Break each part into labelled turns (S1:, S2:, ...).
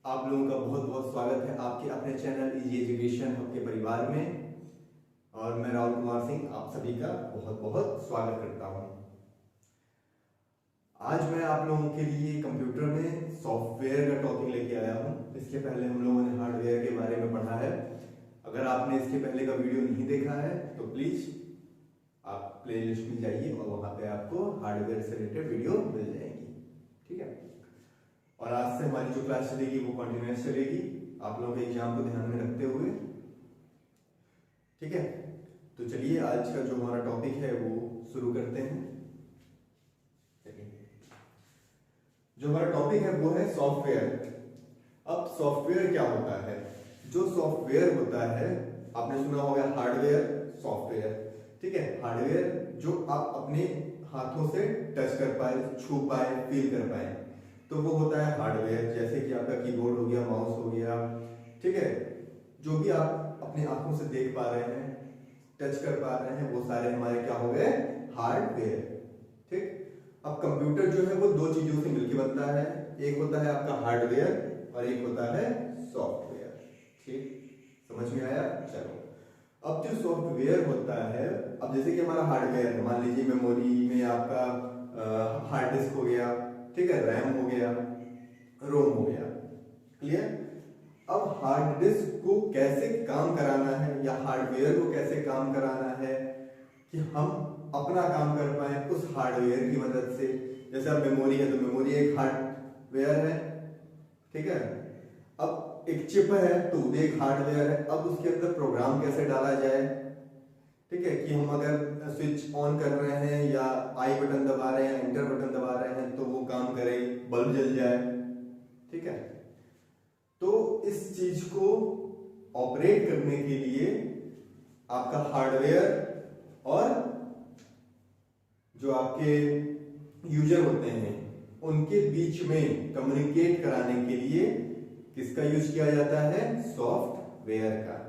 S1: आप लोगों का बहुत बहुत स्वागत है आपके अपने चैनल इजी एजुकेशन हब के परिवार में। और मैं राहुल कुमार सिंह आप सभी का बहुत बहुत स्वागत करता हूं। आज मैं आप लोगों के लिए कंप्यूटर में सॉफ्टवेयर का टॉपिक लेके आया हूं। इसके पहले हम लोगों ने हार्डवेयर के बारे में पढ़ा है। अगर आपने इसके पहले का वीडियो नहीं देखा है तो प्लीज आप प्लेलिस्ट में जाइए और वहां पे आपको हार्डवेयर से रिलेटेड वीडियो मिल जाएगी। ठीक है। और आज से हमारी जो क्लास चलेगी वो कंटिन्यूअस चलेगी, आप लोगों के एग्जाम को ध्यान में रखते हुए। ठीक है, तो चलिए आज का जो हमारा टॉपिक है वो शुरू करते हैं। जो हमारा टॉपिक है वो है सॉफ्टवेयर। अब सॉफ्टवेयर क्या होता है? जो सॉफ्टवेयर होता है, आपने सुना होगा हार्डवेयर, सॉफ्टवेयर। ठीक है, हार्डवेयर जो आप अपने हाथों से टच कर पाए, छू पाए, फील कर पाए, तो वो होता है हार्डवेयर। जैसे कि आपका कीबोर्ड हो गया, माउस हो गया। ठीक है, जो भी आप अपने आंखों से देख पा रहे हैं, टच कर पा रहे हैं, वो सारे हमारे क्या हो गए? हार्डवेयर। ठीक। अब कंप्यूटर जो है वो दो चीजों से मिलकर बनता है, एक होता है आपका हार्डवेयर और एक होता है सॉफ्टवेयर। ठीक, समझ में आया? चलो, अब जो सॉफ्टवेयर होता है, अब जैसे कि हमारा हार्डवेयर है, मान लीजिए मेमोरी में आपका हार्ड डिस्क हो गया, ठीक है, रैम हो गया, रोम हो गया। क्लियर? अब हार्ड डिस्क को कैसे काम कराना है या हार्डवेयर को कैसे काम कराना है कि हम अपना काम कर पाए उस हार्डवेयर की मदद से। जैसे अब मेमोरी है तो मेमोरी एक हार्डवेयर है। ठीक है, अब एक चिप है तो वो एक हार्डवेयर है। अब उसके अंदर प्रोग्राम कैसे डाला जाए, ठीक है, कि हम अगर स्विच ऑन कर रहे हैं या आई बटन दबा रहे हैं, एंटर बटन दबा रहे हैं तो वो काम करे, बल्ब जल जाए। ठीक है, तो इस चीज को ऑपरेट करने के लिए आपका हार्डवेयर और जो आपके यूजर होते हैं उनके बीच में कम्युनिकेट कराने के लिए किसका यूज किया जाता है? सॉफ्टवेयर का।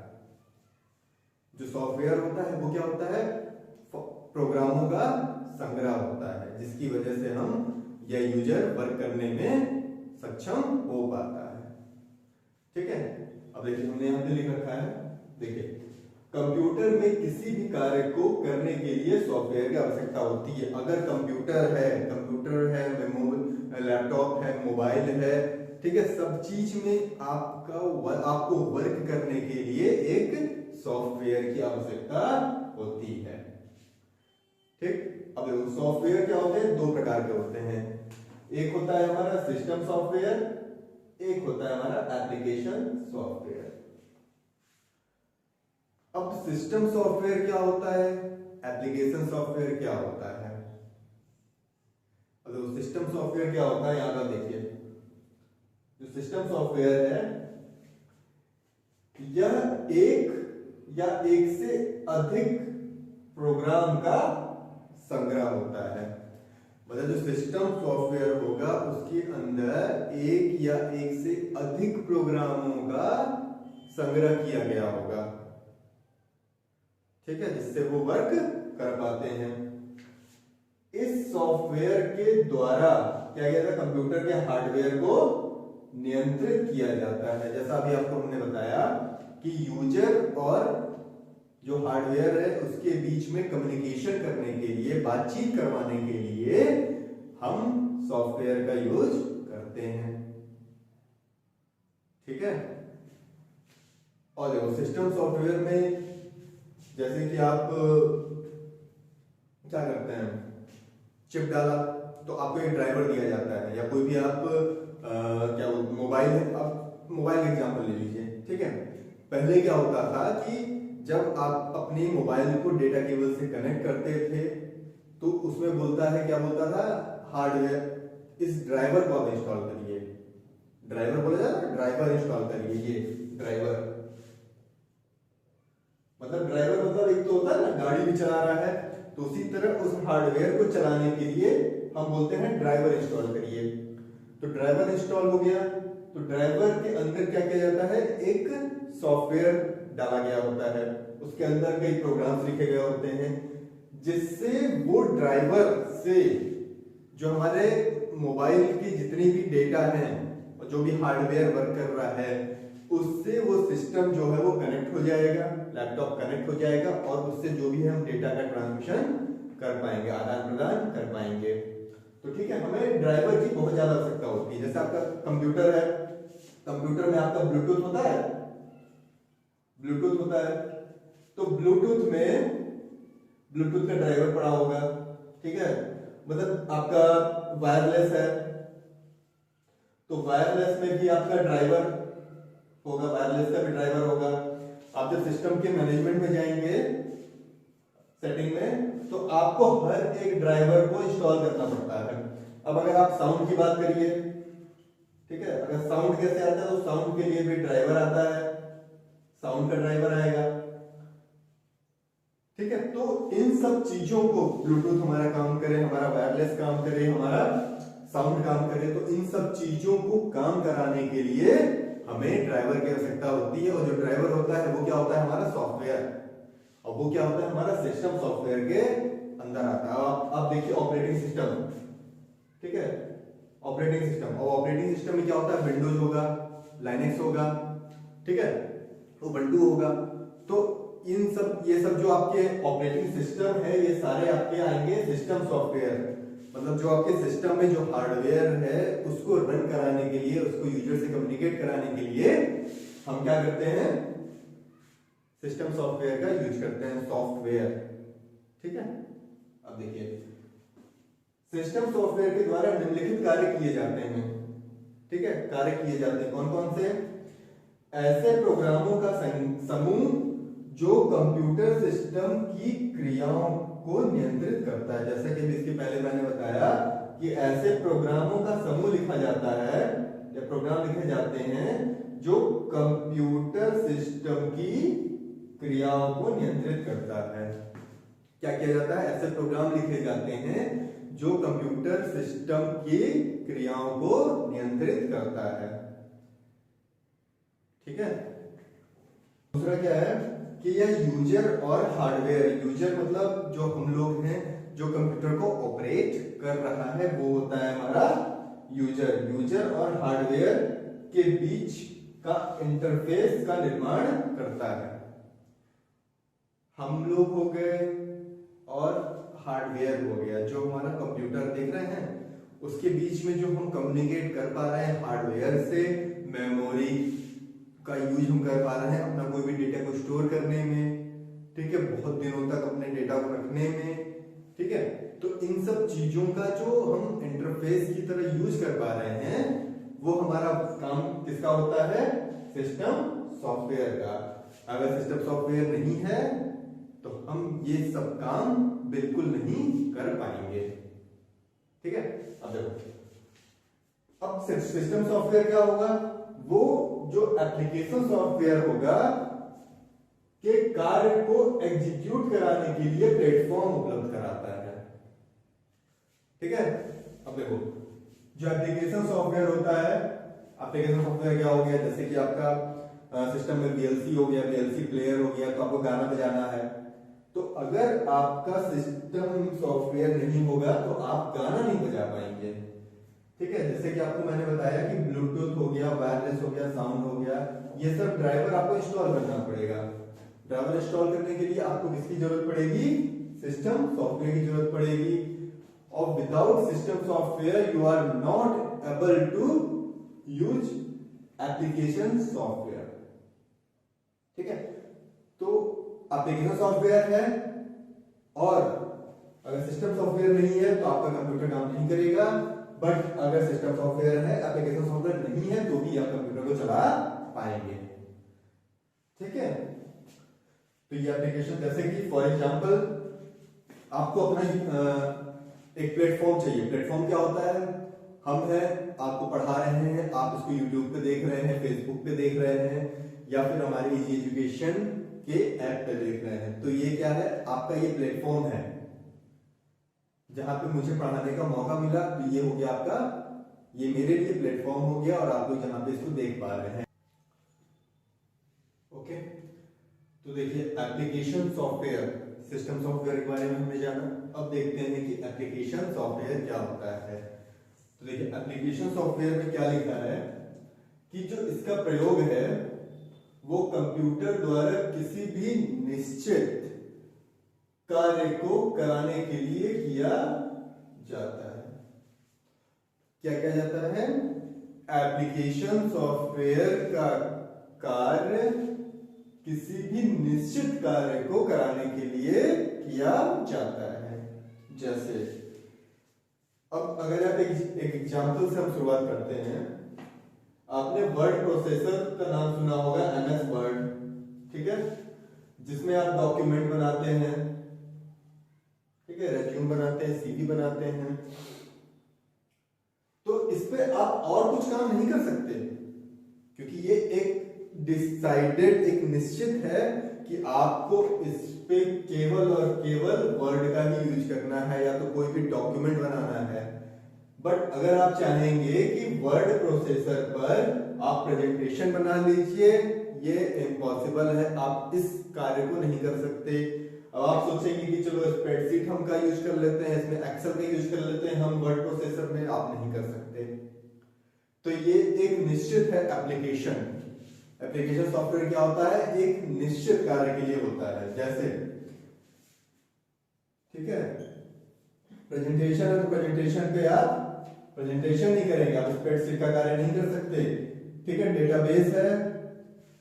S1: जो सॉफ्टवेयर होता है वो क्या होता है? प्रोग्रामों का संग्रह होता है, जिसकी वजह से हम या यूजर वर्क करने में सक्षम हो पाता है। ठीक है, अब देखिए हमने यहां पे लिख रखा है, देखिए कंप्यूटर में किसी भी कार्य को करने के लिए सॉफ्टवेयर की आवश्यकता होती है। अगर कंप्यूटर है, लैपटॉप है, मोबाइल है, ठीक है, सब चीज में आपको वर्क करने के लिए एक सॉफ्टवेयर की आवश्यकता होती है। ठीक, अब देखो सॉफ्टवेयर क्या होते हैं? दो प्रकार के होते हैं। एक होता है हमारा सिस्टम सॉफ्टवेयर, एक होता है हमारा एप्लीकेशन सॉफ्टवेयर। अब सिस्टम सॉफ्टवेयर क्या होता है, एप्लीकेशन सॉफ्टवेयर क्या होता है? अब सिस्टम सॉफ्टवेयर क्या होता है, यहां पर देखिए, जो सिस्टम सॉफ्टवेयर है यह एक या एक से अधिक प्रोग्राम का संग्रह होता है। मतलब जो सिस्टम सॉफ्टवेयर होगा उसके अंदर एक या एक से अधिक प्रोग्रामों का संग्रह किया गया होगा। ठीक है, जिससे वो वर्क कर पाते हैं। इस सॉफ्टवेयर के द्वारा क्या किया जाता है? कंप्यूटर के हार्डवेयर को नियंत्रित किया जाता है। जैसा अभी आपको हमने बताया कि यूजर और जो हार्डवेयर है उसके बीच में कम्युनिकेशन करने के लिए, बातचीत करवाने के लिए हम सॉफ्टवेयर का यूज करते हैं। ठीक है, और देखो सिस्टम सॉफ्टवेयर में जैसे कि आप क्या करते हैं, चिप डाला तो आपको एक ड्राइवर दिया जाता है, या कोई भी आप क्या मोबाइल है, आप मोबाइल का एग्जांपल ले लीजिए। ठीक है, पहले क्या होता था कि जब आप अपने मोबाइल को डेटा केबल से कनेक्ट करते थे तो उसमें बोलता है, क्या बोलता था? हार्डवेयर इस ड्राइवर को आप इंस्टॉल करिए। ड्राइवर बोला जाता है, ड्राइवर इंस्टॉल करिए। ये ड्राइवर मतलब एक तो होता है ना, गाड़ी भी चला रहा है, तो उसी तरह उस हार्डवेयर को चलाने के लिए हम बोलते हैं ड्राइवर इंस्टॉल करिए। तो ड्राइवर इंस्टॉल हो गया तो ड्राइवर के अंदर क्या किया जाता है? एक सॉफ्टवेयर डाला गया होता है, उसके अंदर कई प्रोग्राम्स लिखे गए होते हैं, जिससे वो ड्राइवर से जो हमारे मोबाइल की जितनी भी डेटा है और जो भी हार्डवेयर वर्क कर रहा है उससे वो सिस्टम जो है वो कनेक्ट हो जाएगा, लैपटॉप कनेक्ट हो जाएगा और उससे जो भी हम डेटा का ट्रांसमिशन कर पाएंगे, आदान प्रदान कर पाएंगे। तो ठीक है, हमें ड्राइवर की बहुत ज्यादा आवश्यकता होती है। जैसे आपका कंप्यूटर है, कंप्यूटर में आपका ब्लूटूथ होता है, ब्लूटूथ होता है, तो ब्लूटूथ में ब्लूटूथ का ड्राइवर पड़ा होगा, ठीक है। मतलब आपका वायरलेस है तो वायरलेस में भी आपका ड्राइवर होगा, वायरलेस का भी ड्राइवर होगा। आप जब सिस्टम के मैनेजमेंट में जाएंगे सेटिंग में, तो आपको हर एक ड्राइवर को इंस्टॉल करना पड़ता है। अब अगर आप साउंड की बात करिए, ठीक है, अगर साउंड कैसे आता है तो साउंड के लिए भी ड्राइवर आता है, साउंड का ड्राइवर आएगा, ठीक है। तो इन सब चीजों को ब्लूटूथ हमारा काम करे, हमारा वायरलेस काम करे, हमारा साउंड काम करे, तो इन सब चीजों को काम कराने के लिए हमें ड्राइवर की आवश्यकता होती है। और जो ड्राइवर होता है वो क्या होता है, हमारा सॉफ्टवेयर, और वो क्या होता है, हमारा सिस्टम सॉफ्टवेयर के अंदर आता है। अब देखिए ऑपरेटिंग सिस्टम, ठीक है, ऑपरेटिंग सिस्टम, और ऑपरेटिंग सिस्टम में क्या होता है, विंडोज होगा, लाइनेक्स होगा, ठीक है, उबंटू होगा। तो इन सब, ये सब जो आपके ऑपरेटिंग सिस्टम है, ये सारे आपके आएंगे सिस्टम सॉफ्टवेयर। मतलब जो आपके सिस्टम में जो हार्डवेयर है उसको रन कराने के लिए, उसको यूजर से कम्युनिकेट कराने के लिए हम क्या करते हैं, सिस्टम सॉफ्टवेयर का यूज करते हैं, सॉफ्टवेयर, ठीक है। अब देखिए सिस्टम सॉफ्टवेयर के द्वारा निम्नलिखित कार्य किए जाते हैं, ठीक है, कार्य किए जाते हैं। कौन कौन से, ऐसे प्रोग्रामों का समूह जो कंप्यूटर सिस्टम की क्रियाओं को नियंत्रित करता है। जैसे कि इसके पहले मैंने बताया कि ऐसे प्रोग्रामों का समूह लिखा जाता है या प्रोग्राम लिखे जाते हैं जो कंप्यूटर सिस्टम की क्रियाओं को नियंत्रित करता है। क्या किया जाता है, ऐसे प्रोग्राम लिखे जाते हैं जो कंप्यूटर सिस्टम की क्रियाओं को नियंत्रित करता है, ठीक है। दूसरा क्या है कि यह यूजर और हार्डवेयर, यूजर मतलब जो हम लोग हैं, जो कंप्यूटर को ऑपरेट कर रहा है वो होता है हमारा यूजर। यूजर और हार्डवेयर के बीच का इंटरफेस का निर्माण करता है। हम लोग हो गए और हार्डवेयर हो गया, जो हमारा कंप्यूटर देख रहे हैं उसके बीच में जो हम कम्युनिकेट कर पा रहे हैं हार्डवेयर से, मेमोरी का यूज हम कर पा रहे हैं अपना कोई भी डेटा को स्टोर करने में, ठीक है, बहुत दिनों तक अपने डेटा को रखने में, ठीक है। तो इन सब चीजों का जो हम इंटरफेस की तरह यूज कर पा रहे हैं वो हमारा काम किसका होता है, सिस्टम सॉफ्टवेयर का। अगर सिस्टम सॉफ्टवेयर नहीं है तो हम ये सब काम बिल्कुल नहीं कर पाएंगे, ठीक है। अब देखो, अब सिस्टम सॉफ्टवेयर क्या होगा, वो जो एप्लीकेशन सॉफ्टवेयर होगा के कार्य को एग्जीक्यूट कराने के लिए प्लेटफॉर्म उपलब्ध कराता है, ठीक है। अब देखो जो एप्लीकेशन सॉफ्टवेयर होता है, एप्लीकेशन सॉफ्टवेयर क्या हो गया, जैसे कि आपका सिस्टम में वीएलसी हो गया, वीएलसी प्लेयर हो गया, तो आपको गाना बजाना है, तो अगर आपका सिस्टम सॉफ्टवेयर नहीं होगा तो आप गाना नहीं बजा पाएंगे, ठीक है। जैसे कि आपको मैंने बताया कि ब्लूटूथ हो गया, वायरलेस हो गया, साउंड हो गया, ये सब ड्राइवर आपको इंस्टॉल करना पड़ेगा। ड्राइवर इंस्टॉल करने के लिए आपको किसकी जरूरत पड़ेगी, सिस्टम सॉफ्टवेयर की जरूरत पड़ेगी। और without system software you are not able to use application software, ठीक है। तो एप्लीकेशन सॉफ्टवेयर है और अगर सिस्टम सॉफ्टवेयर नहीं है तो आपका कंप्यूटर काम नहीं करेगा, बट अगर सिस्टम सॉफ्टवेयर है, एप्लीकेशन सॉफ्टवेयर नहीं है, तो भी आप कंप्यूटर को चला पाएंगे, ठीक है। तो ये एप्लीकेशन, जैसे कि फॉर एग्जांपल आपको अपना एक प्लेटफॉर्म चाहिए। प्लेटफॉर्म क्या होता है, हम हैं, आपको पढ़ा रहे हैं, आप इसको यूट्यूब पे देख रहे हैं, फेसबुक पे देख रहे हैं, या फिर हमारे इजी एजुकेशन के ऐप पे देख रहे हैं। तो ये क्या है, आपका ये प्लेटफॉर्म है जहां पे मुझे पढ़ाने का मौका मिला, तो ये हो गया आपका, ये मेरे लिए प्लेटफॉर्म हो गया और आप लोग जहां पे इसको देख पा रहे हैं, ओके। तो देखिए एप्लीकेशन सॉफ्टवेयर, सिस्टम सॉफ्टवेयर के बारे में हमने जाना। अब देखते हैं कि एप्लीकेशन सॉफ्टवेयर क्या होता है। तो देखिए एप्लीकेशन सॉफ्टवेयर में क्या लिखा है कि जो इसका प्रयोग है वो कंप्यूटर द्वारा किसी भी निश्चित कार्य को कराने के लिए किया जाता है। क्या किया जाता है? एप्लीकेशन सॉफ्टवेयर का कार्य किसी भी निश्चित कार्य को कराने के लिए किया जाता है। जैसे अब अगर आप एक एग्जाम्पल से हम शुरुआत करते हैं। आपने वर्ड प्रोसेसर का नाम सुना होगा, MS वर्ड, ठीक है, जिसमें आप डॉक्यूमेंट बनाते हैं, ठीक है, रेज्यूम बनाते हैं, CV बनाते हैं। तो इस पे आप और कुछ काम नहीं कर सकते, क्योंकि ये एक डिसाइडेड, एक निश्चित है कि आपको इस पे केवल और केवल वर्ड का ही यूज करना है या तो कोई भी डॉक्यूमेंट बनाना है। बट अगर आप चाहेंगे कि वर्ड प्रोसेसर पर आप प्रेजेंटेशन बना लीजिए, ये इम्पॉसिबल है, आप इस कार्य को नहीं कर सकते। अब आप सोचेंगे कि चलो स्प्रेडशीट हम का यूज कर लेते हैं, इसमें एक्सेल का यूज कर लेते हैं, हम वर्ड प्रोसेसर में आप नहीं कर सकते। तो ये एक निश्चित है एप्लीकेशन। एप्लीकेशन सॉफ्टवेयर क्या होता है? एक निश्चित कार्य के लिए होता है। जैसे ठीक है, प्रेजेंटेशन है तो प्रेजेंटेशन पे आप प्रेजेंटेशन नहीं करेंगे, आप स्प्रेडशीट का कार्य नहीं कर सकते। ठीक है, डेटाबेस है,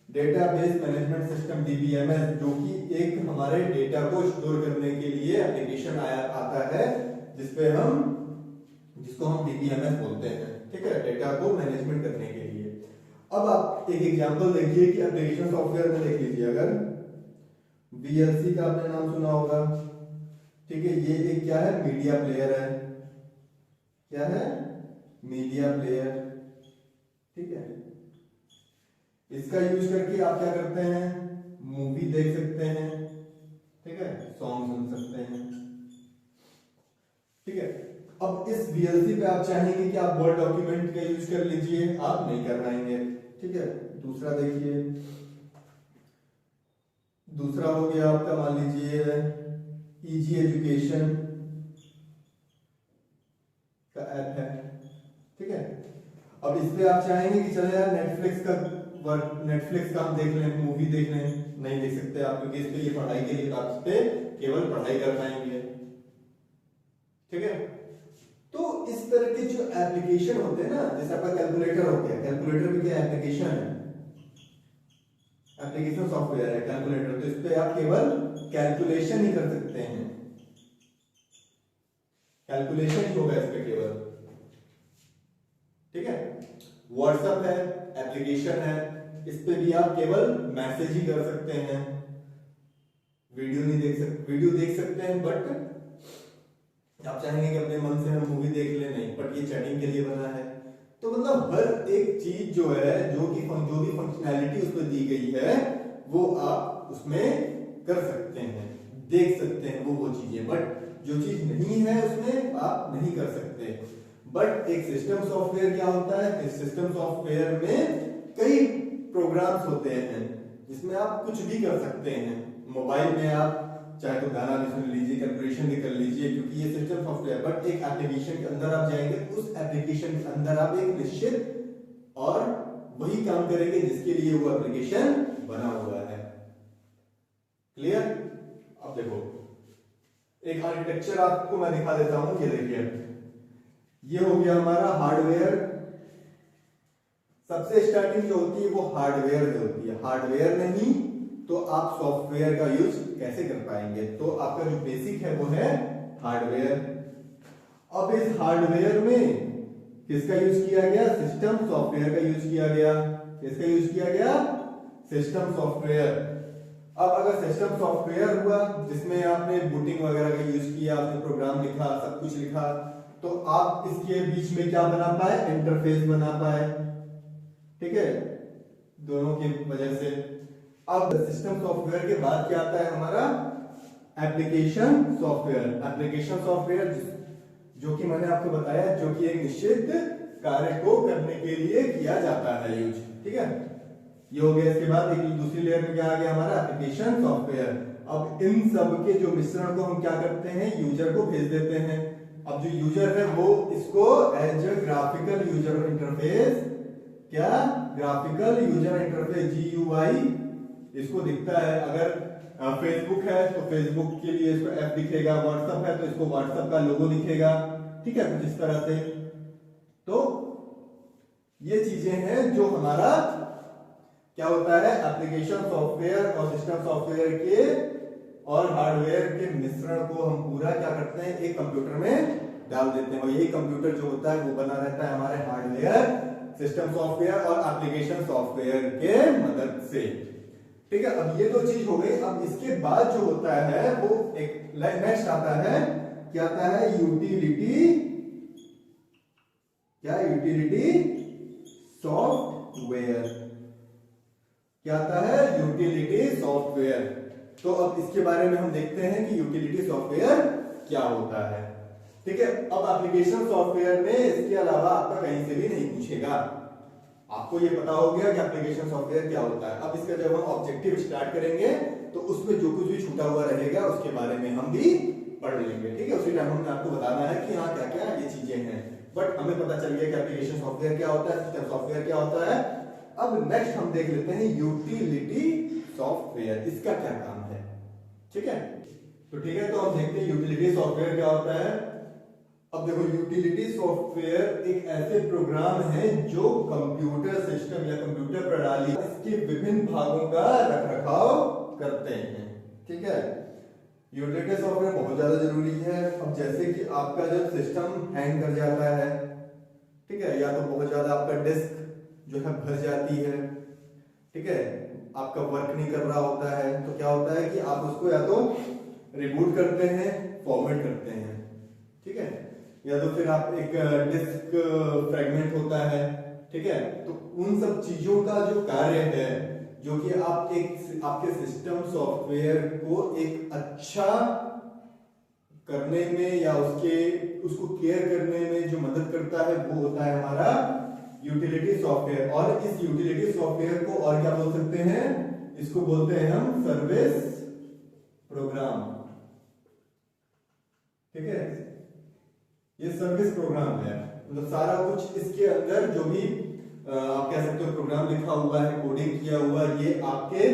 S1: डेटाबेस मैनेजमेंट सिस्टम DBMS, जो कि एक हमारे डेटा को स्टोर करने के लिए एप्लीकेशन आता है, जिसको हम DBMS बोलते हैं। ठीक है, डेटा को मैनेजमेंट करने के लिए। अब आप एक एग्जांपल देखिए कि एप्लीकेशन सॉफ्टवेयर में देख लीजिए, अगर VLC का आपने नाम सुना होगा, ठीक है, ये एक क्या है? मीडिया प्लेयर है। क्या है? Media player. ठीक है, इसका यूज करके आप क्या करते हैं? मूवी देख सकते हैं, ठीक है, सॉन्ग सुन सकते हैं। ठीक है, अब इस VLC पे आप चाहेंगे कि आप वर्ड डॉक्यूमेंट का यूज कर लीजिए, आप नहीं कर पाएंगे। ठीक है, दूसरा देखिए, दूसरा हो गया आपका, मान लीजिए इजी एजुकेशन का ऐप है। ठीक है, अब इस पे आप चाहेंगे कि चले यार नेटफ्लिक्स का हम देख लें, मूवी देख लें, नहीं देख सकते आप, क्योंकि इस पे ये पढ़ाई के लिए, आप इस पे केवल पढ़ाई कर पाएंगे। ठीक है, तो इस तरह के जो एप्लीकेशन होते हैं ना, जैसे आपका कैलकुलेटर हो गया, कैलकुलेटर भी क्या एप्लीकेशन है? एप्लीकेशन सॉफ्टवेयर है कैलकुलेटर। तो इस पे आप केवल कैलकुलेशन ही कर सकते हैं, कैलकुलेशन ही होगा इस पे केवल। ठीक है, व्हाट्सएप है, एप्लीकेशन है, इस पे भी आप केवल मैसेज ही कर सकते हैं, वीडियो नहीं देख सकते, वीडियो देख सकते हैं बट आप चाहेंगे कि अपने मन से हम मूवी देख ले, नहीं, बट ये चैटिंग के लिए बना है। तो मतलब हर एक चीज जो है, जो भी फंक्शनैलिटी उसमें दी गई है, वो आप उसमें कर सकते हैं, देख सकते हैं वो चीजें, बट जो चीज नहीं है उसमें आप नहीं कर सकते। बट एक सिस्टम सॉफ्टवेयर क्या होता है? इस सिस्टम सॉफ्टवेयर में कई प्रोग्राम्स होते हैं जिसमें आप कुछ भी कर सकते हैं। मोबाइल में आप चाहे तो गाना भी सुन लीजिए, कैलकुलेशन भी कर लीजिए, क्योंकि ये सिस्टम सॉफ्टवेयर। बट एक एप्लीकेशन के अंदर आप जाएंगे, उस एप्लीकेशन के अंदर आप एक निश्चित और वही काम करेंगे जिसके लिए वो एप्लीकेशन बना हुआ है। क्लियर? अब देखो, एक आर्किटेक्चर आपको मैं दिखा देता हूं। ये देखिए, ये हो गया हमारा हार्डवेयर। सबसे स्टार्टिंग जो होती है वो हार्डवेयर से होती है। हार्डवेयर नहीं तो आप सॉफ्टवेयर का यूज कैसे कर पाएंगे? तो आपका जो बेसिक है वो है हार्डवेयर। अब इस हार्डवेयर में किसका यूज किया गया? सिस्टम सॉफ्टवेयर का यूज किया गया। किसका यूज किया गया? System software. अब अगर सिस्टम सॉफ्टवेयर हुआ जिसमें आपने बूटिंग वगैरह का यूज किया, आपने प्रोग्राम लिखा, सब कुछ लिखा, तो आप इसके बीच में क्या बना पाए? इंटरफेस बना पाए। ठीक है, दोनों की वजह से। अब सिस्टम सॉफ्टवेयर के बाद क्या आता है हमारा? Application software. एप्लीकेशन सॉफ्टवेयर जो कि मैंने आपको बताया, जो कि एक निश्चित कार्य को करने के लिए किया जाता है यूज। ठीक है, ये हो गया। इसके बाद एक दूसरी लेयर में क्या आ गया हमारा? Application software. अब इन सब के जो मिश्रण को हम क्या करते हैं? यूजर को भेज देते हैं। अब जो यूजर है वो इसको as a graphical user interface क्या, ग्राफिकल यूजर इंटरफेस, GUI इसको दिखता है। अगर फेसबुक है तो फेसबुक के लिए इसको F दिखेगा, व्हाट्सएप है तो इसको व्हाट्सएप का लोगो दिखेगा, ठीक है, कुछ इस तरह से। तो ये चीजें हैं जो हमारा क्या होता है, एप्लीकेशन सॉफ्टवेयर और सिस्टम सॉफ्टवेयर के और हार्डवेयर के मिश्रण को हम पूरा क्या करते हैं, एक कंप्यूटर में डाल देते हैं। और यही कंप्यूटर जो होता है वो बना रहता है हमारे हार्डवेयर, सिस्टम सॉफ्टवेयर और एप्लीकेशन सॉफ्टवेयर के मदद से, ठीक है। अब ये तो चीज हो गई। अब इसके बाद जो होता है वो एक नेक्स्ट आता है, क्या आता है, यूटिलिटी, क्या, यूटिलिटी सॉफ्टवेयर, क्या आता है, यूटिलिटी सॉफ्टवेयर। तो अब इसके बारे में हम देखते हैं कि यूटिलिटी सॉफ्टवेयर क्या होता है, ठीक है। अब एप्लीकेशन सॉफ्टवेयर में इसके अलावा आपका कहीं से भी नहीं पूछेगा, आपको ये पता हो गया कि एप्लीकेशन सॉफ्टवेयर क्या होता है। अब इसका जब हम ऑब्जेक्टिव स्टार्ट करेंगे तो उसमें जो कुछ भी छूटा हुआ रहेगा उसके बारे में हम भी पढ़ लेंगे, ठीक है। उसी टाइम हमने आपको बताना है कि हाँ क्या क्या ये चीजें हैं, बट हमें पता चल गया कि एप्लीकेशन सॉफ्टवेयर क्या होता है, सिस्टम सॉफ्टवेयर क्या होता है। अब नेक्स्ट हम देख लेते हैं यूटिलिटी सॉफ्टवेयर, इसका क्या काम है, ठीक है। तो ठीक है, तो हम देखते हैं यूटिलिटी सॉफ्टवेयर क्या होता है। अब देखो, यूटिलिटी सॉफ्टवेयर एक ऐसे प्रोग्राम है जो कंप्यूटर सिस्टम या कंप्यूटर प्रणाली इसके विभिन्न भागों का रखरखाव करते हैं, ठीक है। यूटिलिटी सॉफ्टवेयर बहुत ज्यादा जरूरी है। अब जैसे कि आपका जब सिस्टम हैंग कर जाता है, ठीक है, या तो बहुत ज्यादा आपका डिस्क जो है भर जाती है, ठीक है, आपका वर्क नहीं कर रहा होता है, तो क्या होता है कि आप उसको या तो रिबूट करते हैं, फॉर्मेट करते हैं, ठीक है, या तो फिर आप एक डिस्क फ्रेगमेंट होता है, ठीक है। तो उन सब चीजों का जो कार्य है, जो कि आप एक आपके सिस्टम सॉफ्टवेयर को एक अच्छा करने में या उसको केयर करने में जो मदद करता है वो होता है हमारा यूटिलिटी सॉफ्टवेयर। और इस यूटिलिटी सॉफ्टवेयर को और क्या बोल सकते हैं, इसको बोलते हैं हम सर्विस प्रोग्राम, ठीक है। ये सर्विस प्रोग्राम है, मतलब सारा कुछ इसके अंदर जो भी आप कह सकते हो प्रोग्राम लिखा हुआ है, कोडिंग किया हुआ, ये आपके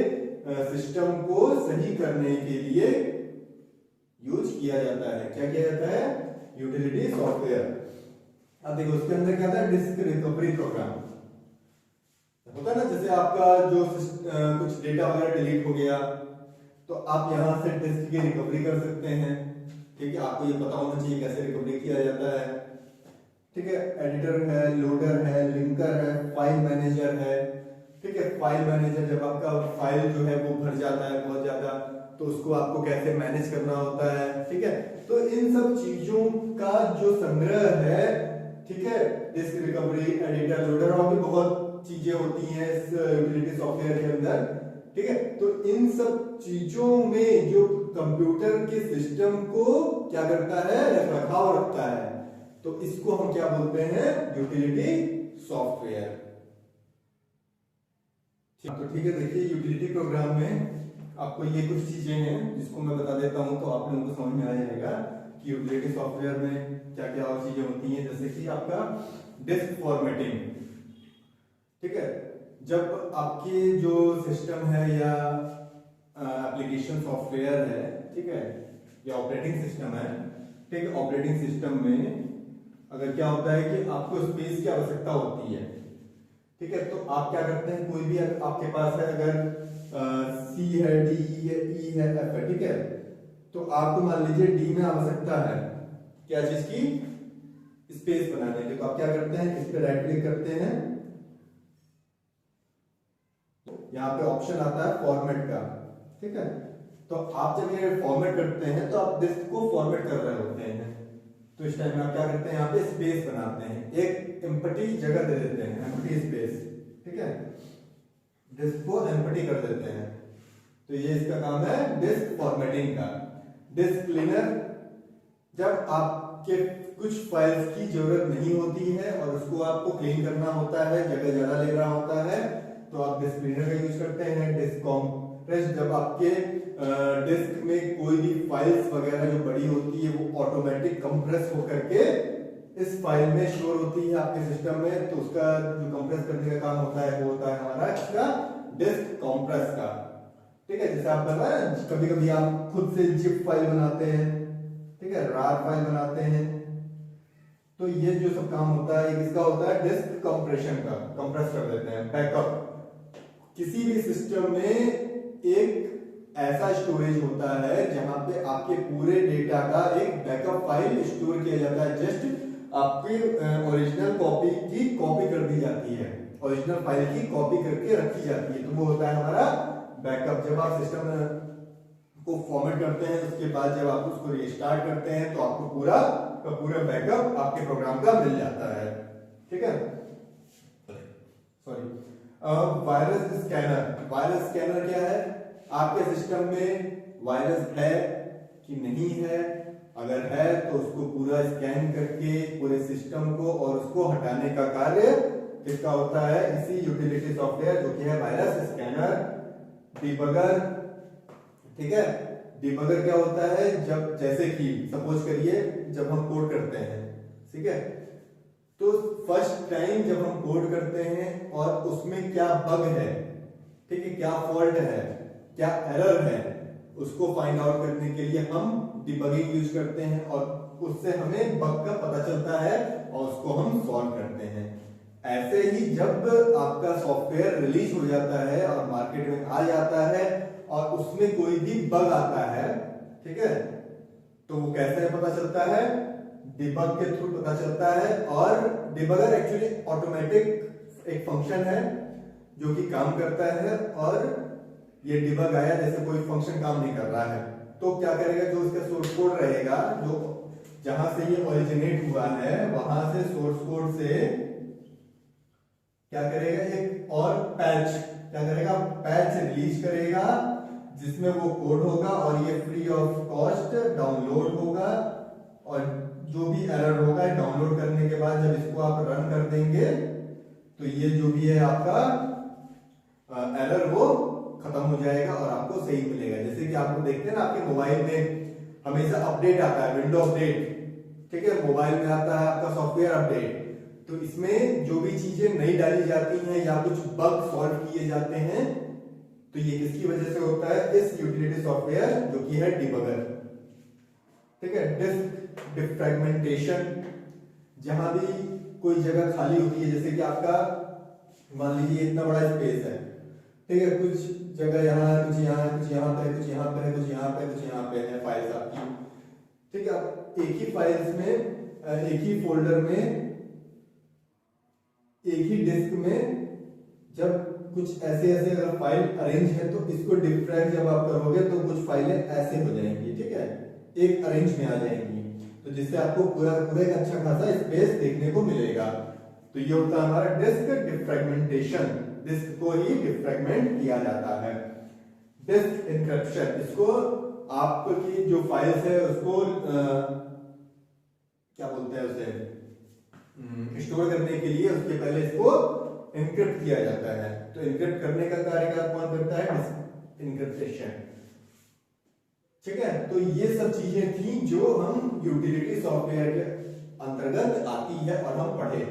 S1: सिस्टम को सही करने के लिए यूज किया जाता है। क्या किया जाता है, यूटिलिटी सॉफ्टवेयर। अब देखो उसके अंदर क्या था, डिस्क रिकवरी प्रोग्राम होता है ना। जैसे आपका जो कुछ डेटा वगैरह डिलीट हो गया तो आप यहां से डिस्क की रिकवरी कर सकते हैं, ठीक है। आपको ये पता होना चाहिए कैसे रिकवरी किया जाता है, ठीक है। एडिटर है, लोडर है, लिंकर है, फाइल मैनेजर है, ठीक है। फाइल मैनेजर, जब आपका फाइल जो है वो भर जाता है बहुत ज्यादा, तो उसको आपको कैसे मैनेज करना होता है, ठीक है। तो इन सब चीजों का जो संग्रह है, ठीक है, डिस्क रिकवरी, एडिटर, लोडर और भी बहुत चीजें होती हैं इस यूटिलिटी सॉफ्टवेयर के अंदर, ठीक है। तो इन सब चीजों में जो कंप्यूटर के सिस्टम को क्या करता है, रखरखाव रखता है, तो इसको हम क्या बोलते हैं, यूटिलिटी सॉफ्टवेयर। तो ठीक है, देखिए यूटिलिटी प्रोग्राम में आपको ये कुछ चीजें हैं जिसको मैं बता देता हूं तो आप लोगों को समझ में आ जाएगा कि यूटिलिटी सॉफ्टवेयर में क्या क्या और चीजें होती हैं। जैसे कि आपका डिस्क फॉर्मेटिंग, ठीक है। जब आपकी जो सिस्टम है या एप्लीकेशन सॉफ्टवेयर है, ठीक है, या ऑपरेटिंग सिस्टम है, ठीक है, ऑपरेटिंग सिस्टम में अगर क्या होता है कि आपको स्पेस की आवश्यकता होती है, ठीक है, तो आप क्या करते हैं, कोई भी आपके पास है, अगर सी है, डी है, ई है, एफ है, ठीक है, तो आपको मान लीजिए डी में आवश्यकता है क्या चीज की, स्पेस बनाने की, तो आप क्या करते हैं, इस पे राइट क्लिक करते हैं, यहाँ पे ऑप्शन आता है फॉर्मेट का, ठीक है। तो आप जब ये फॉर्मेट करते हैं तो आप डिस्क को फॉर्मेट कर रहे होते हैं, तो इस टाइम में आप क्या करते हैं, यहाँ पे स्पेस बनाते हैं, एक एम्प्टी जगह दे देते हैं, एम्प्टी स्पेस, ठीक है, डिस्क को एम्प्टी कर देते हैं। तो ये इसका काम है डिस्क फॉर्मेटिंग का। डिस्क क्लीनर, जब आपके कुछ फाइल्स की जरूरत नहीं होती है और उसको आपको क्लीन करना होता है, जगह ज्यादा ले रहा होता है, तो आप डिस्क क्लीनर का यूज करते हैं। डिस्क कॉम्प्रेस, जब आपके डिस्क में कोई भी फाइल्स वगैरह जो बड़ी होती है वो ऑटोमेटिक कंप्रेस होकर के इस फाइल में स्टोर होती है आपके सिस्टम में, तो उसका जो कंप्रेस करने का काम होता है वो होता है हमारा इसका डिस्क कंप्रेस का। ठीक है, जैसे आप पता है कभी कभी आप खुद से जिप फाइल बनाते हैं, ठीक है, रार फाइल बनाते हैं, तो ये जो सब काम होता है ये किसका होता है, डिस्क कंप्रेशन का, कंप्रेस कर देते हैं। बैकअप, किसी भी सिस्टम में एक ऐसा स्टोरेज होता है जहां पे आपके पूरे डेटा का एक बैकअप फाइल स्टोर किया जाता है, जस्ट आपकी ओरिजिनल कॉपी की कॉपी कर दी जाती है, ओरिजिनल फाइल की कॉपी करके रखी जाती है, तो वो होता है हमारा बैकअप। जब आप सिस्टम को फॉर्मेट करते हैं उसके बाद जब आप उसको रिस्टार्ट करते हैं तो आपको पूरा का पूरा बैकअप आपके प्रोग्राम का मिल जाता है। ठीक है, sorry, virus scanner. Virus scanner क्या है, आपके सिस्टम में वायरस है कि नहीं है, अगर है तो उसको पूरा स्कैन करके पूरे सिस्टम को और उसको हटाने का कार्य किसका होता है, इसी यूटिलिटी सॉफ्टवेयर जो कि है वायरस स्कैनर। डिबगर, ठीक है, डिबगर क्या होता है, जब जैसे कि सपोज करिए जब हम कोड करते हैं, ठीक है, तो फर्स्ट टाइम जब हम कोड करते हैं और उसमें क्या बग है, ठीक है, क्या फॉल्ट है, क्या एरर है, उसको फाइंड आउट करने के लिए हम डिबगिंग यूज करते हैं और उससे हमें बग का पता चलता है और उसको हम सॉल्व करते हैं। ऐसे ही जब आपका सॉफ्टवेयर रिलीज हो जाता है और मार्केट में आ जाता है और उसमें कोई भी बग आता है, ठीक है, तो वो कैसे पता चलता है, डिबग के थ्रू पता चलता है। और डिबगर एक्चुअली ऑटोमेटिक एक फंक्शन है जो कि काम करता है, और ये डिबग आया जैसे कोई फंक्शन काम नहीं कर रहा है तो क्या करेगा, जो इसका सोर्स कोड रहेगा, जो जहां से ये ओरिजिनेट हुआ है वहां से सोर्स कोड से क्या करेगा, एक और पैच, क्या करेगा, पैच रिलीज करेगा जिसमें वो कोड होगा और ये फ्री ऑफ कॉस्ट डाउनलोड होगा, और जो भी एरर होगा डाउनलोड करने के बाद जब इसको आप रन कर देंगे तो ये जो भी है आपका एरर वो खत्म हो जाएगा और आपको सही मिलेगा। जैसे कि आपको देखते हैं ना आपके मोबाइल में हमेशा अपडेट आता है, विंडो अपडेट, ठीक है, मोबाइल में आता है आपका सॉफ्टवेयर अपडेट, तो इसमें जो भी चीजें नई डाली जाती हैं या कुछ बग सॉल्व किए जाते हैं तो ये किसकी वजह से होता है, इस यूटिलिटी सॉफ्टवेयर जो कि है डिबगर। ठीक है, डिस्क डिफ्रैगमेंटेशन, जहां भी कोई जगह खाली होती है, जैसे कि आपका मान लीजिए इतना बड़ा स्पेस है, ठीक है, कुछ जगह यहाँ है, कुछ यहाँ है, कुछ यहाँ पे, कुछ यहाँ पे, कुछ यहाँ पे, कुछ यहाँ पे है फाइल्स आपकी, ठीक है, आप एक ही फाइल्स में, एक ही फोल्डर में, एक ही डिस्क में जब कुछ ऐसे ऐसे अगर फाइल अरेंज है तो इसको डिफ्रैग जब आप करोगे तो कुछ फाइलें ऐसे हो जाएंगी, ठीक है, एक अरेंज में आ जाएंगी, तो जिससे आपको पूरा पूरा एक अच्छा खासा स्पेस देखने को मिलेगा। तो ये होता है हमारा डिस्क डिफ्रैगमेंटेशन, डिस्क को ही डिफ्रैगमेंट किया जाता है। डिस्क एन्क्रिप्शन, इसको आपकी जो फाइल्स है उसको क्या बोलते हैं, उसे स्टोर करने के लिए उसके पहले इसको एन्क्रिप्ट किया जाता है, तो एन्क्रिप्ट करने का कार्य कौन करता है, एन्क्रिप्टेशन। ठीक है, तो ये सब चीजें थी जो हम यूटिलिटी सॉफ्टवेयर के अंतर्गत आती है और हम पढ़े।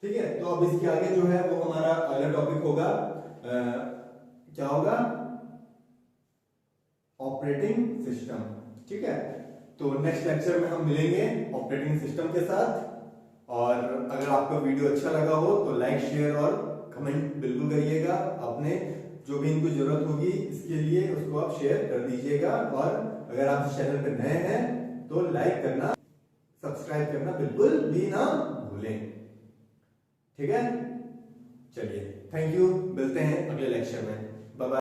S1: ठीक है, तो अब इसके आगे जो है वो हमारा अगला टॉपिक होगा, क्या होगा, ऑपरेटिंग सिस्टम। ठीक है, तो नेक्स्ट लेक्चर में हम मिलेंगे ऑपरेटिंग सिस्टम के साथ, और अगर आपका वीडियो अच्छा लगा हो तो लाइक शेयर और कमेंट बिल्कुल करिएगा, अपने जो भी इनको जरूरत होगी इसके लिए उसको आप शेयर कर दीजिएगा, और अगर आप इस चैनल पर नए हैं तो लाइक करना, सब्सक्राइब करना बिल्कुल भी ना भूलें। ठीक है, चलिए, थैंक यू, मिलते हैं अगले लेक्चर में।